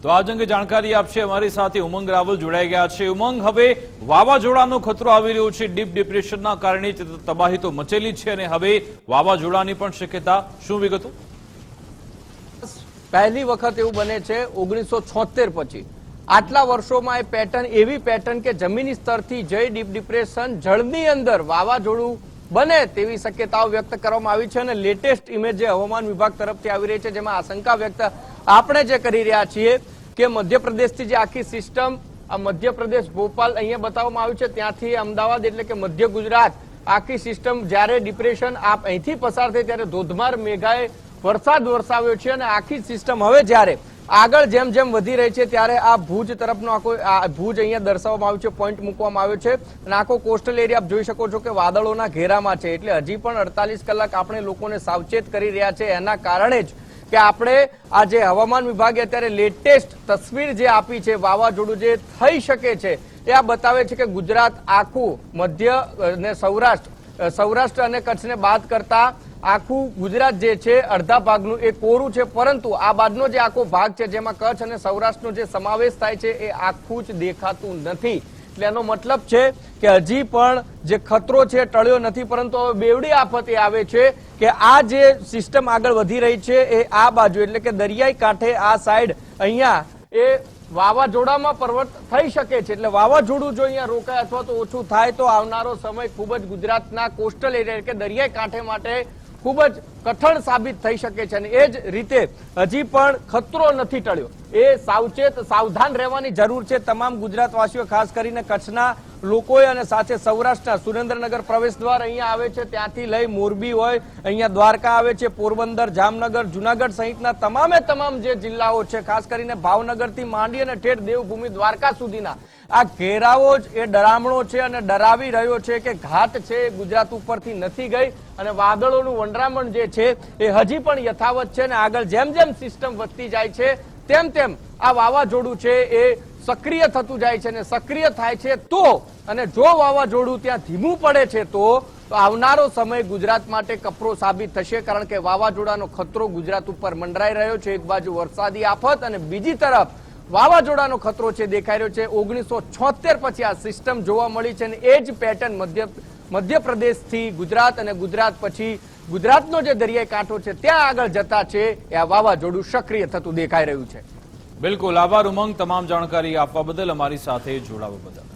તો આ અંગે જાણકારી આપશે અમારી સાથે ઉમંગ રાવલ જોડાઈ ગયા છે। ઉમંગ, હવે વાવાઝોડાનો ખતરો આવી રહ્યો છે, ડીપ ડિપ્રેશનના કારણે તબાહી તો મચેલી છે અને હવે વાવાઝોડાની પણ શક્યતા, શું વિગતો? પહેલી વખત એવું બને છે 1976 પછી આટલા વર્ષોમાં એ પેટર્ન, એવી પેટર્ન કે જમીની સ્તરથી જઈ ડીપ ડિપ્રેશન જળની અંદર વાવાઝોડું બને તેવી શક્યતાઓ વ્યક્ત કરવામાં આવી છે અને લેટેસ્ટ ઇમેજ જે હવામાન વિભાગ તરફથી આવી રહી છે જેમાં આશંકા વ્યક્ત આપણે જે કરી રહ્યા છીએ કે મધ્યપ્રદેશથી જે આખી સિસ્ટમ, આ મધ્યપ્રદેશ ભોપાલ અહીંયા બતાવવામાં આવ્યું છે, ત્યાંથી અમદાવાદ એટલે કે મધ્ય ગુજરાત આખી સિસ્ટમ જ્યારે ડિપ્રેશન અહીંથી પસાર થઈ ત્યારે ધોધમાર મેઘાએ વરસાદ વરસાવ્યો છે અને આખી સિસ્ટમ હવે જ્યારે આગળ જેમ જેમ વધી રહી છે ત્યારે આ ભુજ તરફનો આખો ભુજ અહીંયા દર્શાવવામાં આવ્યું છે, પોઈન્ટ મૂકવામાં આવ્યો છે અને આખો કોસ્ટલ એરિયા આપ જોઈ શકો છો કે વાદળોના ઘેરામાં છે। એટલે હજી પણ 48 કલાક આપણે લોકોને સાવચેત કરી રહ્યા છે। એના કારણે જ કે આપણે આ જે હવામાન વિભાગે અત્યારે લેટેસ્ટ તસવીર જે આપી છે વાવાઝોડું જે થઈ શકે છે એ આ બતાવે છે કે ગુજરાત આખું મધ્ય અને સૌરાષ્ટ્ર અને કચ્છને બાદ કરતા આખું ગુજરાત જે છે અડધા ભાગનું એ કોરું છે, પરંતુ આ બાદનો જે આખો ભાગ છે જેમાં કચ્છ અને સૌરાષ્ટ્રનો જે સમાવેશ થાય છે એ આખું જ દેખાતું નથી। એટલે એનો મતલબ છે કે હજી પણ જે ખતરો છે ટળ્યો નથી, પરંતુ હવે બેવડી આફત એ આવે છે કે આ જે સિસ્ટમ આગળ વધી રહી છે એ આ બાજુ એટલે કે દરિયાઈ કાંઠે આ સાઈડ અહીંયા એ વાવાઝોડામાં પરિવર્ત થઈ શકે છે। એટલે વાવાઝોડું જો અહીંયા રોકાય અથવા તો ઓછું થાય તો આવનારો સમય ખૂબ જ ગુજરાતના કોસ્ટલ એરિયા કે દરિયાઈ કાંઠે માટે ખૂબ જ કઠણ સાબિત થઈ શકે છે અને એ જ રીતે હજી પણ ખતરો નથી ટળ્યો, એ સાવધાન રહેવાની જરૂર છે તમામ ગુજરાતવાસીઓ, ખાસ કરીને કચ્છના લોકોએ અને સાથે સૌરાષ્ટ્રના સુરેન્દ્રનગર પ્રવેશ દ્વાર અહીંયા આવે છે, ત્યાંથી લઈ મોરબી હોય, અહીંયા દ્વારકા આવે છે, પોરબંદર, જામનગર, જુનાગઢ સહિતના તમામ જે જિલ્લાઓ છે, ખાસ કરીને ભાવનગરથી માંડી અને ઠેઠ દેવભૂમિ દ્વારકા સુધીના આ ઘેરાવો જ એ ડરામણો છે અને ડરાવી રહ્યો છે કે ઘાટ છે એ ગુજરાત ઉપરથી નથી ગઈ અને વાદળોનું વંડરામણ જે છે એ હજી પણ યથાવત છે અને આગળ જેમ જેમ સિસ્ટમ વધતી જાય છે તેમ તેમ આ વાવાઝોડું છે એ સક્રિય થતું જાય છે અને સક્રિય થાય છે તો અને જો વાવાઝોડું ત્યાં ધીમું પડે છે તો આવનારો સમય ગુજરાત માટે કપરો સાબિત થશે, કારણ કે વાવાઝોડાનો ખતરો ગુજરાત ઉપર મંડરાઈ રહ્યો છે। એક બાજુ વરસાદી આફત અને બીજી તરફ વાવાઝોડાનો ખતરો છે દેખાઈ રહ્યો છે। 1976 પછી આ સિસ્ટમ જોવા મળી છે અને એ જ પેટર્ન મધ્યપ્રદેશથી ગુજરાત અને ગુજરાત પછી ગુજરાતનો જે દરિયાઈ કાંઠો છે ત્યાં આગળ જતા છે એ આ વાવાઝોડું સક્રિય થતું દેખાઈ રહ્યું છે। બિલકુલ, આભાર ઉમંગ, તમામ જાણકારી આપવા બદલ, અમારી સાથે જોડાવા બદલ।